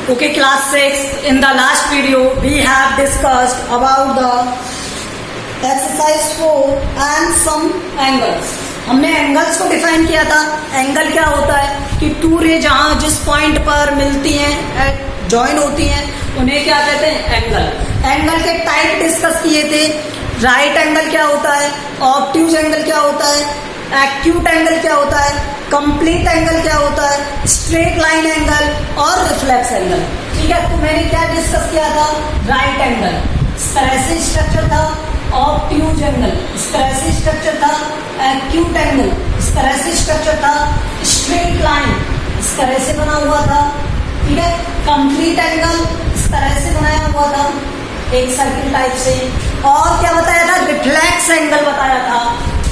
Okay, class 6. In the last video, we have discussed about the exercise 4 and some angles. हमने angles को define किया था. Angle क्या होता है कि टू रे जहां जिस पॉइंट पर मिलती हैं, ज्वाइन होती हैं, उन्हें क्या कहते हैं? एंगल. एंगल के टाइप डिस्कस किए थे. राइट एंगल क्या होता है, ऑब्ट्यूज एंगल क्या होता है, एक्यूट एंगल क्या होता है, कंप्लीट एंगल क्या होता है, स्ट्रेट लाइन एंगल और रिफ्लेक्स एंगल. ठीक है, तो मैंने क्या डिस्कस किया था? राइट एंगल इस तरह से स्ट्रक्चर था, ऑब्ट्यूज एंगल इस तरह से स्ट्रक्चर था, एक्यूट एंगल इस तरह से स्ट्रक्चर था, स्ट्रेट लाइन इस तरह से बना हुआ था. ठीक है, कंप्लीट एंगल इस तरह से बनाया हुआ था एक सर्किल टाइप से. और क्या बताया था? रिफ्लेक्स एंगल बताया था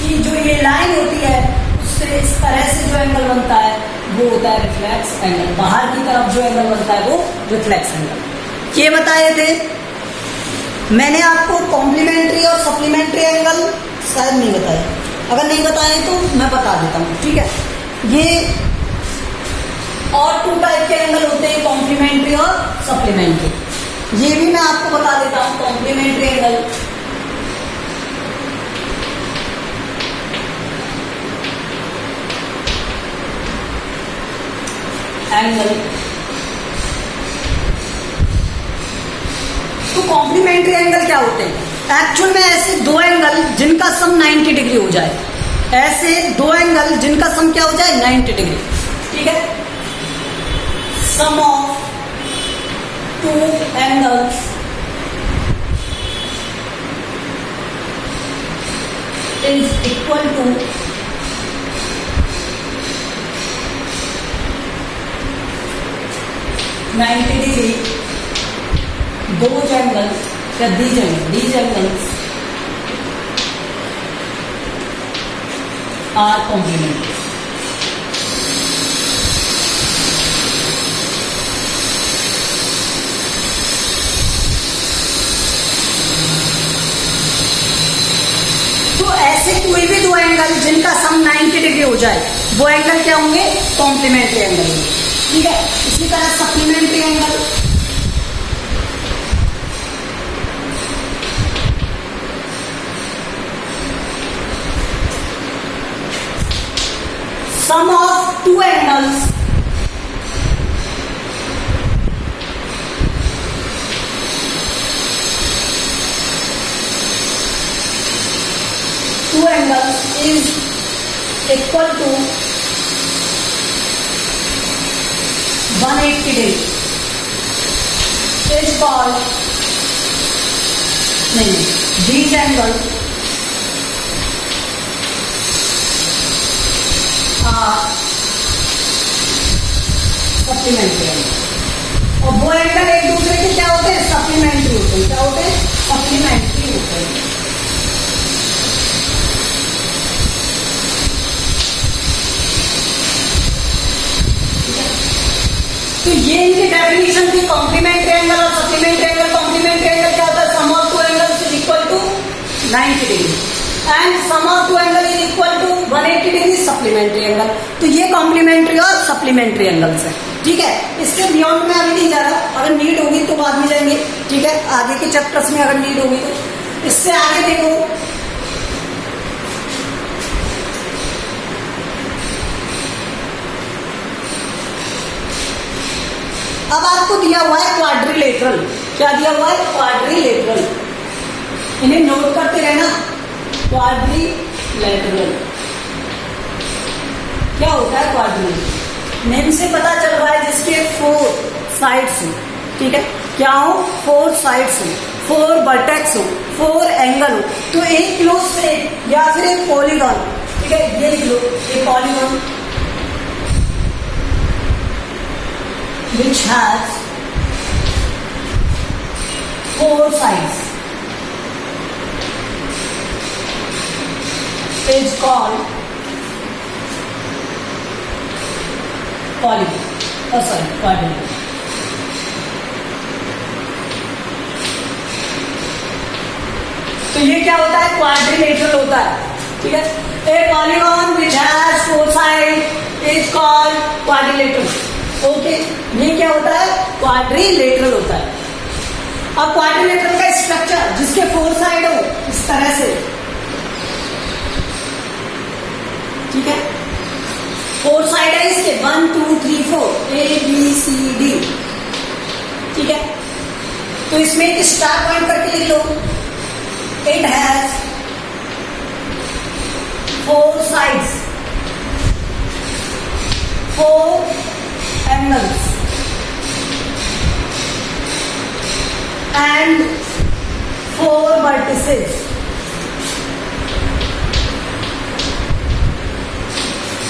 कि जो ये लाइन होती है उससे इस तरह से जो एंगल बनता है वो होता है रिफ्लेक्स एंगल. बाहर की तरफ जो एंगल बनता है वो रिफ्लेक्स एंगल. ये बताए थे. मैंने आपको कॉम्प्लीमेंट्री और सप्लीमेंट्री एंगल शायद नहीं बताया. अगर नहीं बताए तो मैं बता देता हूँ. ठीक है, ये और टू टाइप के एंगल होते हैं, कॉम्प्लीमेंट्री और सप्लीमेंट्री. ये भी मैं आपको बता देता हूँ. कॉम्प्लीमेंट्री एंगल तो कॉम्प्लीमेंट्री एंगल क्या होते हैं? एक्चुअल में ऐसे दो एंगल जिनका सम 90 डिग्री हो जाए. ऐसे दो एंगल जिनका सम क्या हो जाए? 90 डिग्री. ठीक है, sum of two angles is equal to 90 degree. those angles या these angles are complementary. तो ऐसे कोई भी दो एंगल जिनका सम 90 डिग्री हो जाए वो एंगल क्या होंगे? कॉम्प्लीमेंट्री एंगल होंगे. ठीक है, इसी तरह supplementary angle sum of two angles is equal to 180 degree is called these angles are supplementary angle. और वो एंगल एक दूसरे के क्या होते हैं? सप्लीमेंट्री होते हैं. क्या होते हैं? सप्लीमेंट्री होते हैं. तो ये इनकी डेफिनेशन थी कॉम्प्लीमेंट्री एंगल और सप्लीमेंट्री एंगल. कॉम्प्लीमेंट्री एंगल क्या होता है? Sum of two angles is equal to 90 degree and sum of two angle is equal to 180 degree supplementary angle. तो ये कॉम्प्लीमेंट्री और सप्लीमेंट्री एंगल्स है. ठीक है, इससे बियॉन्ड में अभी नहीं जा रहा. अगर नीड होगी तो बाद में जाएंगे. ठीक है, आगे के चैप्टर्स में अगर नीड होगी तो. इससे आगे देखो, अब आपको दिया हुआ है क्वाड्रिलेटरल. क्या दिया हुआ है? क्वाड्रिलेटरल. इन्हें नोट करते रहना. क्वाड्रिलेटरल क्या होता है? क्वाड्रिलेटरल नेम से पता चल रहा है जिसके 4 साइड्स हो. ठीक है, क्या हो? 4 साइड्स हो, 4 वर्टेक्स हो, 4 एंगल हो. तो एक क्लोज से या फिर एक पॉलीगॉन. ठीक है, ये लिख लो, एक polygon which has 4 sides is called polygon. Quadrilateral. तो ये क्या होता है? क्वाड्रिलेटरल होता है. ठीक है, ए polygon which has 4 side is called quadrilateral. Okay, ये क्या होता है? क्वाड्रिलेटरल होता है। अब क्वाड्रिलेटरल का स्ट्रक्चर जिसके 4 साइड हो इस तरह से, ठीक है, 4 साइड है इसके, 1 2 3 4 ABCD, ठीक है। तो इसमें एक स्टार पॉइंट करके लिख लो, it has 4 sides, 4 angles and 4 vertices।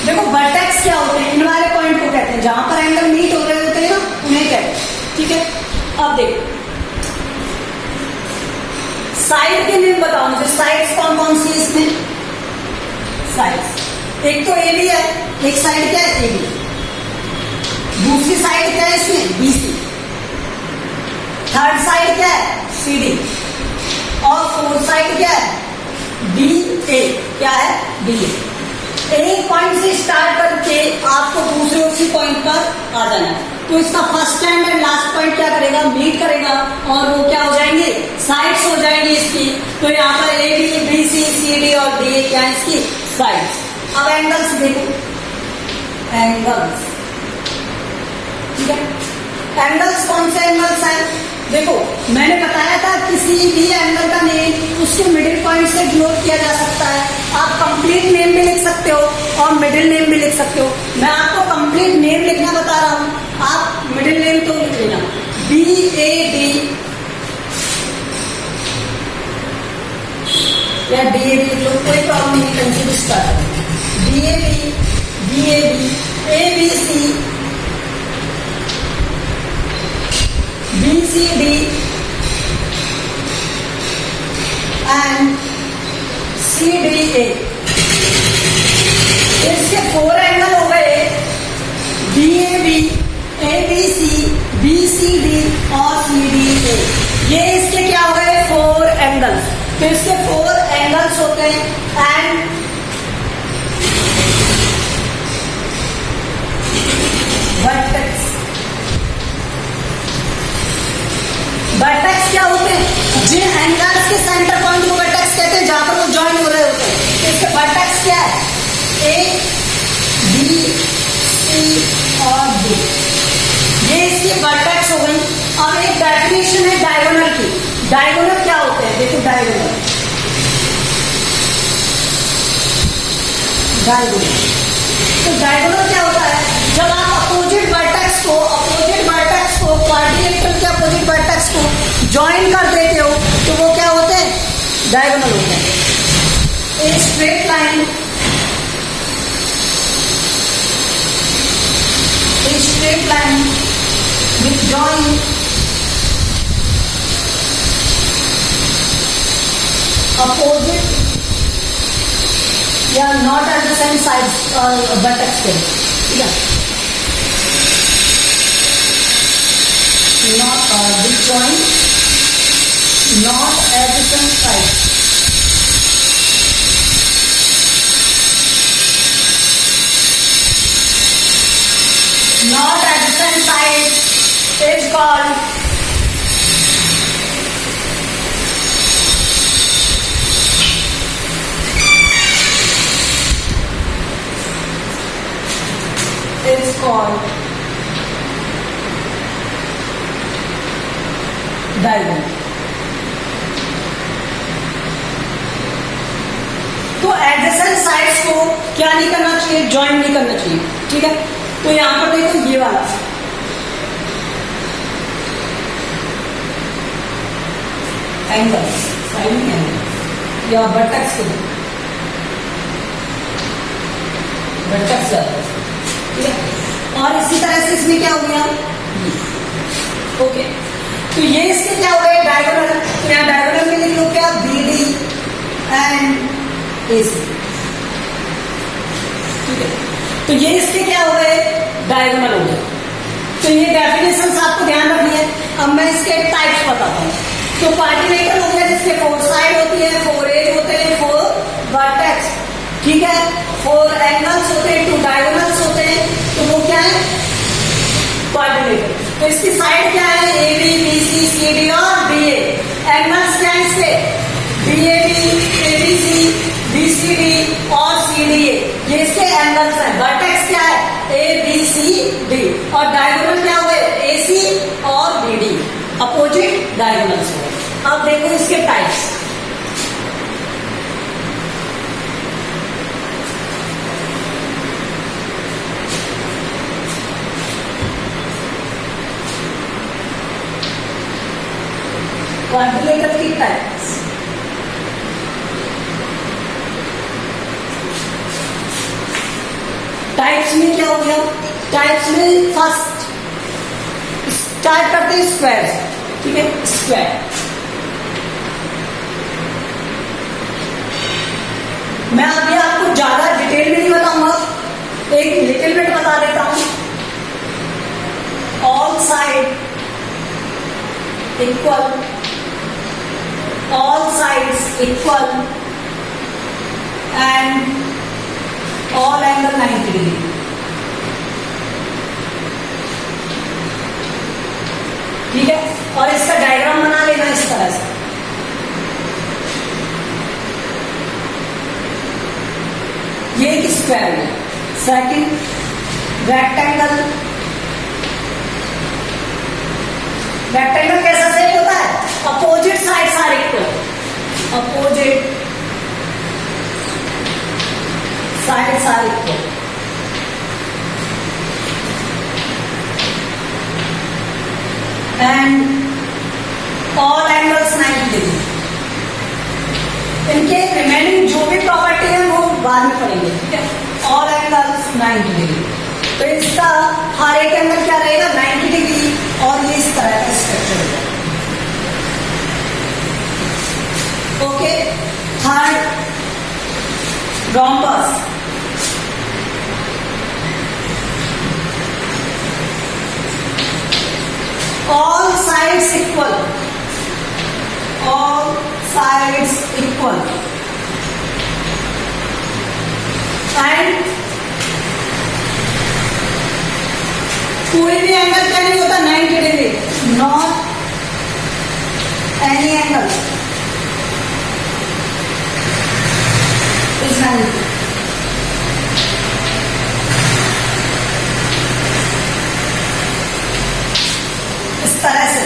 देखो वर्टेक्स क्या होते हैं? इन वाले पॉइंट को कहते हैं, जहां पर एंगल मीट हो रहे होते हैं ना, उन्हें कहते हैं, ठीक है। अब देखो साइड के नेम बताओ मुझे, साइड्स कौन कौन सी इसमें? साइड्स एक तो ए बी है, एक साइड क्या है? A B. दूसरी साइड क्या है इसमें? BC। थर्ड साइड क्या है? CD। और फोर्थ साइड क्या है? DA। क्या है? DA। एक पॉइंट से स्टार्ट करके आपको दूसरे उसी पॉइंट पर आ जाना है। तो इसका first and and last point क्या करेगा? मीट करेगा, और वो क्या हो जाएंगे? साइड्स हो जाएंगी इसकी। तो यहाँ पर AB, BC, CD और DA क्या है इसकी? साइड्स। अब एंगल्स देखो, एंगल्स, ठीक है। एंगल्स कौन से एंगल्स हैं? देखो मैंने बताया था किसी भी एंगल का नेम उसके मिडिल पॉइंट से डिनोट किया जा सकता है। आप कंप्लीट नेम भी लिख सकते हो और मिडिल नेम भी लिख सकते हो। मैं आपको कंप्लीट नेम लिखना बता रहा हूं, आप मिडिल नेम तो लिख लेना, BAD या DAD लिख लो, कोई प्रॉब्लम नहीं, कंफ्यूज कर DAB, BAB, ABC, BCD and CDA। इसके 4 एंगल हो गए, DAB, ABC, BCD और CDA। ये इसके क्या हो गए? 4 एंगल्स। तो इसके 4 एंगल्स होते हैं एंड वर्टेक्स। वर्टेक्स क्या होते हैं? जिन एंगल्स के सेंटर पॉइंट को वर्टेक्स कहते हैं, जहां पर वो ज्वाइन हो रहे होते हैं। तो इसके वर्टेक्स क्या है? A, B, C और D। ये इसकी वर्टेक्स हो गई। अब एक डेफिनेशन है डायगोनल की। डायगोनल क्या होते हैं? देखो डायगोनल, डायगोनल तो डायगोनल क्या होता है? जब आप अपोजिट वर्टेक्स को क्वाड्रिलेटरल के अपोजिट वर्टेक्स को ज्वाइन कर देते हो तो वो क्या होते हैं? डायगोनल होते हैं। A straight line, with join opposite या not at the same sides vertex के, ठीक है, not with joint, not at the same side। Not at the same side is called diagonal. तो एडजेसेंट साइड्स को क्या नहीं करना चाहिए? ज्वाइन नहीं करना चाहिए, ठीक है। तो यहां पर देखो ये वाला एंगल, साइड एंगल या वर्टेक्स के वर्टेक्स, ठीक है। और इसी तरह से इसमें क्या हो गया? ओके, तो ये इसके क्या हो गए? डायगोनल। तो यहाँ डायगोनल में लिख लो क्या? BD एंड AC, ठीक है। तो ये इसके क्या हो गए? डायगोनल हो गए। तो ये डेफिनेशन आपको ध्यान रखनी है। अब मैं इसके टाइप्स बताता हूँ। तो क्वाड्रिलेटरल हो गया जिसके 4 साइड होती है, 4 एज होते हैं, 4 वर्टेक्स, ठीक है, 4 एंगल्स होते हैं, 2 डायगोनल्स होते हैं। तो वो क्या है? क्वाड्रिलेटरल। तो इसकी साइड क्या है, A B B C C D और डी ए। एंगल्स क्या है इसके, D A B, A B C, B C D और सी डी ए, ये इसके एंगल्स हैं। वर्टेक्स क्या है, ए बी सी डी, और डायगोनल क्या हुए, ए सी और बी डी, अपोजिट डायगोनल्स हुए। अब देखो इसके टाइप्स। क्वाड्रिलेटरल की टाइप्स, टाइप्स में क्या हो गया, टाइप्स में फर्स्ट स्टार्ट करते हैं स्क्वायर, ठीक है, स्क्वायर। मैं अभी आपको ज्यादा डिटेल में नहीं बताऊंगा, एक लिटिल बिट बता देता हूं। All side equal, all sides equal and all angle 90 degree। ठीक है, और इसका डायग्राम बना लेना इस तरह से। ये एक स्क्वायर है। सेकंड रेक्टेंगल, रेक्टेंगल कैसा शेप होता है, opposite sides are equal, opposite sides are equal, and all angles 90 degree. इनके रिमेनिंग जो भी प्रॉपर्टी है वो बाद में पढ़ेंगे, ठीक है। ऑल एंगल्स 90 डिग्री, तो इसका हर एक एंगल क्या रहेगा, 90 डिग्री, और ये इस तरह का स्ट्रक्चर होगा। Okay, third rhombus, all sides equal, all sides equal, and कोई भी एंगल क्या नहीं होता 90 degree, not any angle is 90। इस तरह से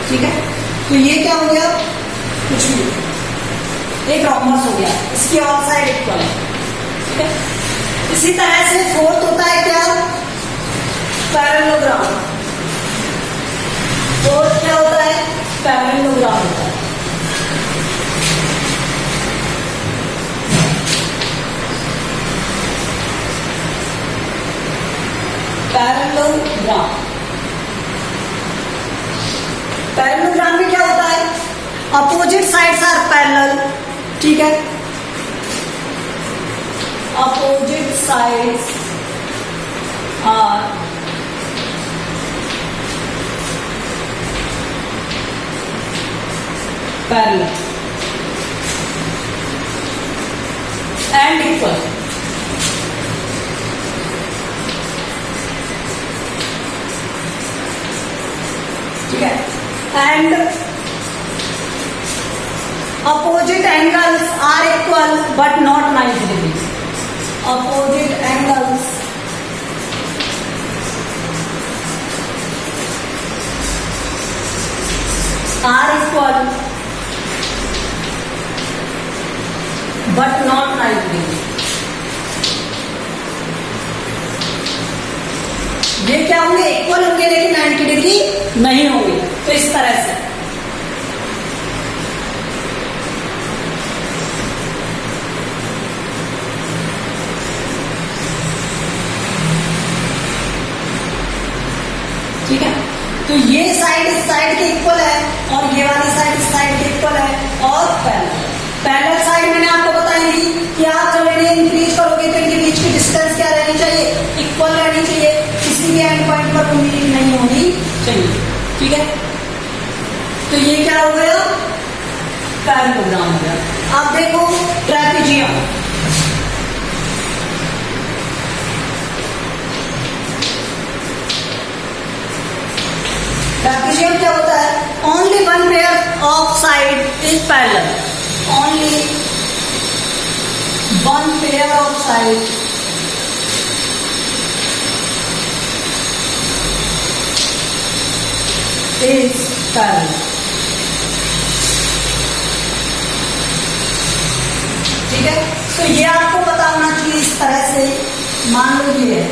ठीक है। तो ये क्या हो गया, कुछ नहीं, एक रोम्बस हो गया, इसकी ऑल साइड इक्वल है, ठीक है। इसी तरह से फोर्थ होता है क्या, पैरेललोग्राम। फोर्थ क्या होता है, पैरेललोग्राम होता है। पैरेललोग्राम, पैरेललोग्राम में क्या होता है, अपोजिट साइड्स आर पैरेलल, ठीक है, opposite sides are parallel and equal. ठीक है, and opposite angles are equal but not 90 degrees, opposite angles are equal but not 90 degrees। ये क्या होंगे, इक्वल होंगे लेकिन 90 डिग्री नहीं होंगे। तो इस तरह से ठीक है। तो ये साइड इस साइड के इक्वल है और ये वाली साइड इस साइड के इक्वल है। और पैरेलल साइड मैंने आपको बताई थी कि आप जब इन्हें इंक्रीज करोगे तो इनके बीच की डिस्टेंस क्या रहनी चाहिए, इक्वल रहनी चाहिए। किसी भी एंड पॉइंट पर कोई नहीं होनी चाहिए, ठीक है। तो ये क्या हो गया, पैरेललोग्राम हो गया। अब देखो ट्रेपेजियम, ट्रेपेजियम क्या होता है, only one pair of side is parallel, only one pair of side is parallel, ठीक है। तो ये आपको पता होना चाहिए, इस तरह से मान लो ये है,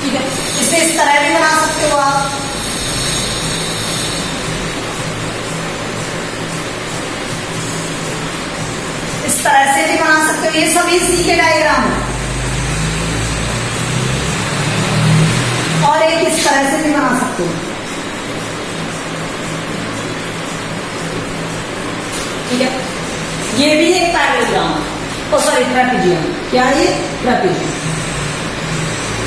ठीक है। इसे इस तरह भी बना सकते हो आप, इस तरह से भी बना सकते हो, ये सभी सी के डायग्राम है। और एक इस तरह से भी बना सकते हो, ठीक है। ये भी एक पैरेललोग्राम, ओ सॉरी ट्रेपेजियम, क्या है ये, ट्रेपेजियम।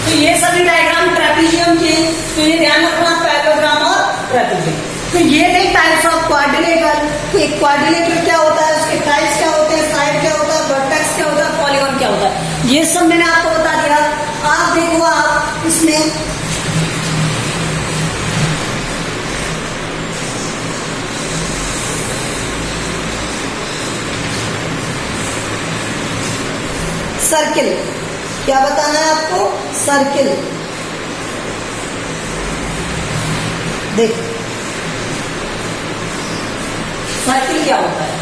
तो ये सभी डायग्राम ट्रेपेजियम के, तो ये ध्यान रखना, पैरेललोग्राम और ट्रेपेजियम। तो ये थे टाइप्स ऑफ क्वाड्रिलेटरल। तो एक क्वाड्रिलेटरल क्या होता है, उसके टाइप्स क्या होते हैं, साइड क्या होता है, वर्टेक्स क्या होता है, पॉलीगॉन क्या होता है, ये सब मैंने आपको बता दिया। आप देखो, आप इसमें सर्किल, क्या बताना है आपको, सर्किल। देख सर्किल क्या होता है,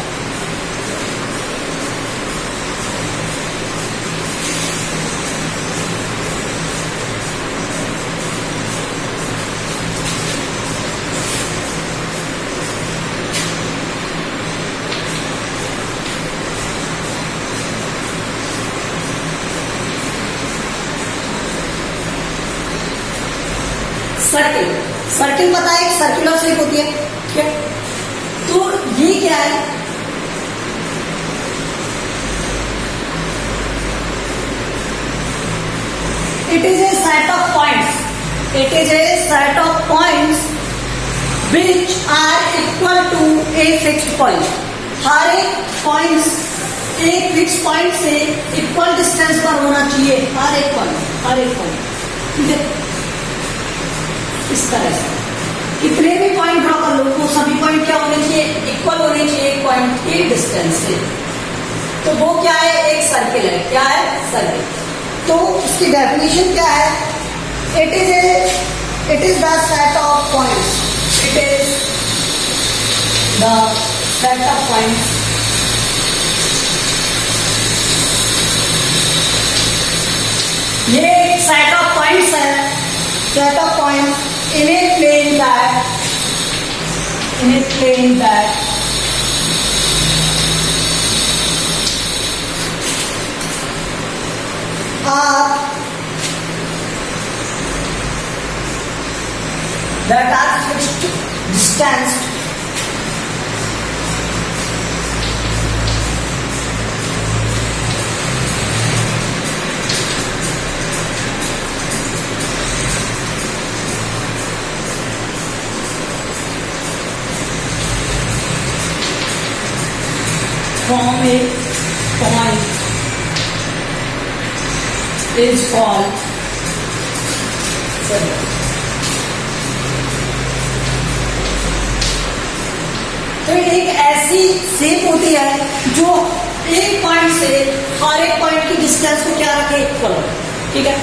सर्किल, सर्किल पता है, सर्कुलर शेप होती है, ठीक है। तो ये क्या है, it is a set of points, it is a set of points which are equal to a fixed point. हर एक पॉइंट्स एक फिक्स पॉइंट से इक्वल डिस्टेंस पर होना चाहिए, हर एक पॉइंट, ठीक है। इस तरह से कितने भी पॉइंट ड्रॉ कर लो, तो सभी पॉइंट क्या होने चाहिए, इक्वल होने चाहिए एक पॉइंट के डिस्टेंस से। तो वो क्या है, एक सर्किल है, क्या है, सर्किल। तो इसकी डेफिनेशन क्या है, it is the set of points, it is the set of points ये एक सेट ऑफ पॉइंट्स है, set of points in a plane that are fixed distance from a point is called circle. तो एक ऐसी shape होती है जो एक पॉइंट से और एक पॉइंट की डिस्टेंस को क्या रखे, इक्वल, ठीक है।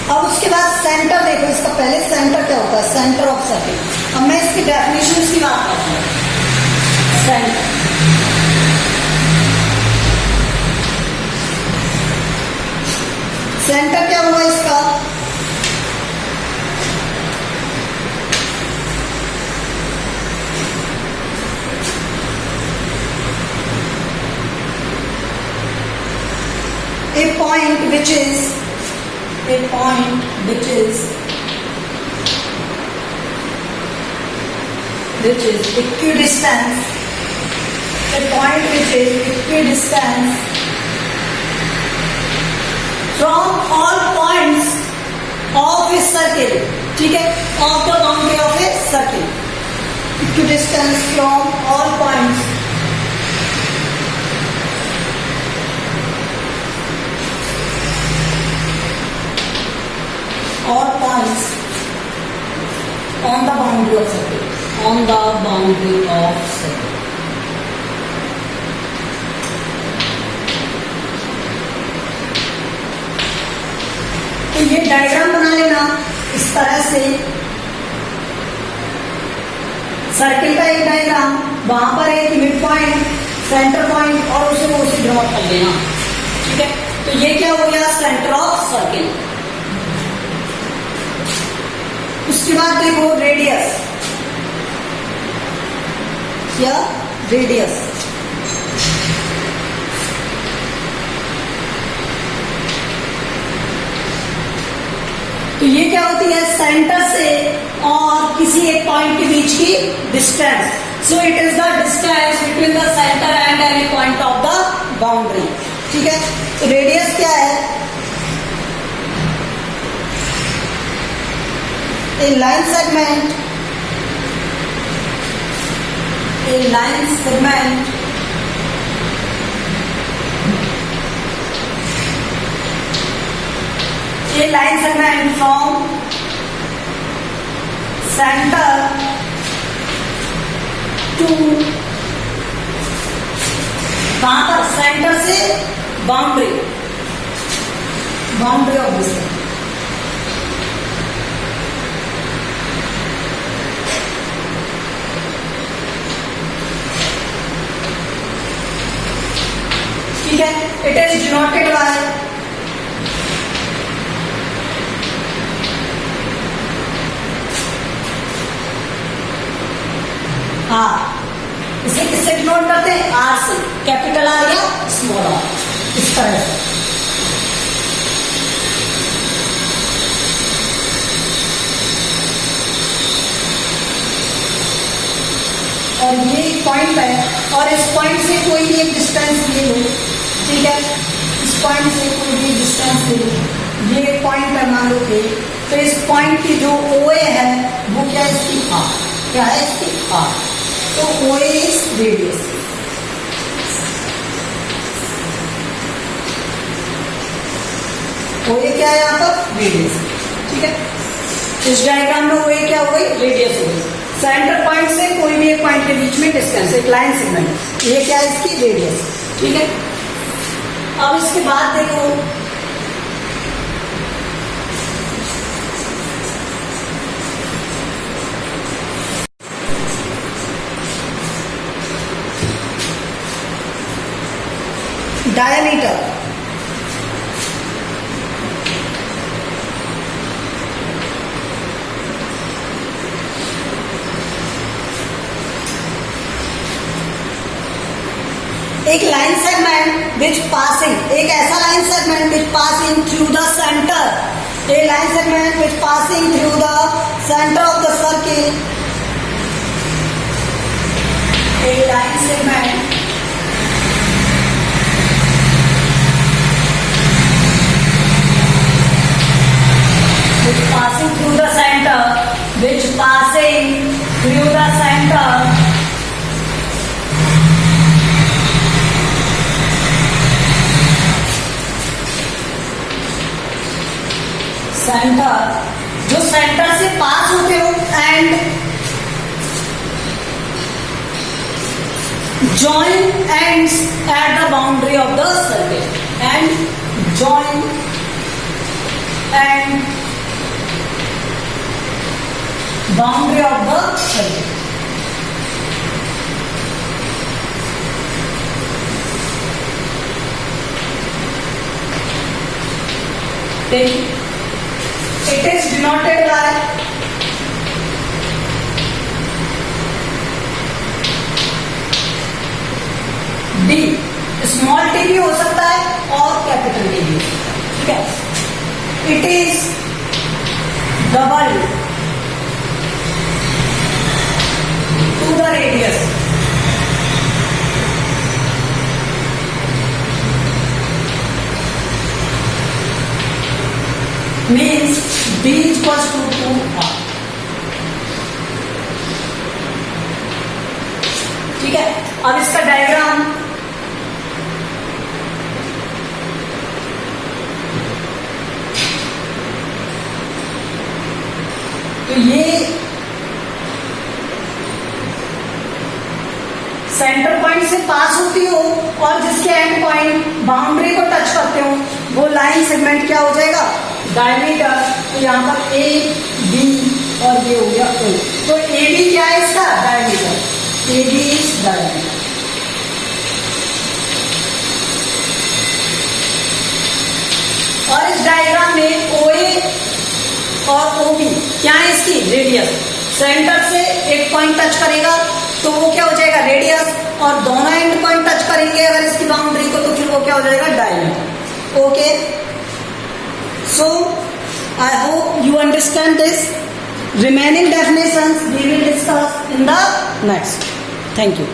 अब उसके बाद सेंटर देखो, इसका पहले सेंटर क्या होता है, सेंटर ऑफ सर्किल। अब मैं इसकी डेफिनेशन की बात करता हूँ, सेंटर सेंटर क्या हुआ इसका, a point which is equidistant, a point which is equidistant ठीक है, of the boundary of a circle, equidistance from all points on the boundary of circle, on the boundary of circle. तो ये diagram बना लेना इस तरह से, circle का एक डायग्राम, वहां पर एक मिड पॉइंट, सेंटर पॉइंट और उसे ड्रॉ कर लेना। ठीक है, तो ये क्या हो गया, सेंटर ऑफ सर्किल। उसके बाद देखो रेडियस, क्या रेडियस, तो ये क्या होती है, सेंटर से और किसी एक पॉइंट के बीच की distance. So it is the distance between the centre and any point of the boundary. ठीक है, तो रेडियस क्या है, a line segment, a line segment from center to, कहां पर, सेंटर से बाउंड्री ऑफ डिस्टेंस। ठीक है, it is denoted by R. इसे किससे डिनोट करते हैं, आर से, कैपिटल आर या स्मॉल आर, इस तरह से। और ये एक पॉइंट है और इस पॉइंट से कोई भी एक डिस्टेंस ले लो। ठीक है, इस पॉइंट से कोई भी डिस्टेंस ले लो, ये पॉइंट है मान लो कि, तो इस पॉइंट की जो OA है वो क्या है, इसकी आर, क्या है इसकी आर, तो OA इज रेडियस। OA क्या है यहाँ पर, रेडियस। ठीक है, इस डायग्राम में OA क्या हो गई, रेडियस हो गई। सेंटर पॉइंट से कोई भी एक पॉइंट के बीच में डिस्टेंस, एक लाइन सेगमेंट, ये क्या है इसकी रेडियस। ठीक है, अब इसके बाद देखो डायमीटर। एक लाइन सेगमेंट विच पासिंग, एक ऐसा line segment which passing through the centre, A line segment which passing through the centre of the circle, A line segment which passing through the center, which passing through the center, centre, जो centre से पास होते हो and join ends at the boundary of the circle, and join and boundary of the circle. Then it is denoted by D, small T भी हो सकता है और capital T भी हो सकता है। ठीक है, it is double to the radius, means B equals to 2r। ठीक है, अब इसका डायग्राम तो ये सेंटर पॉइंट से पास होती हो और जिसके एंड पॉइंट बाउंड्री को टच करते हो वो लाइन सेगमेंट क्या हो जाएगा, डायमीटर। तो यहां पर ए बी और ये हो गया ओ। तो ए बी क्या है इसका diameter, A B is diameter. और इस डायग्राम में ओ ए और ओ बी क्या है इसकी रेडियस। सेंटर से एक पॉइंट टच करेगा तो वो क्या हो जाएगा रेडियस, और दोनों एंड पॉइंट टच करेंगे अगर इसकी बाउंड्री को तो फिर वो क्या हो जाएगा diameter. Okay, so I hope you understand this. Remaining definitions we will discuss in the next. Thank you.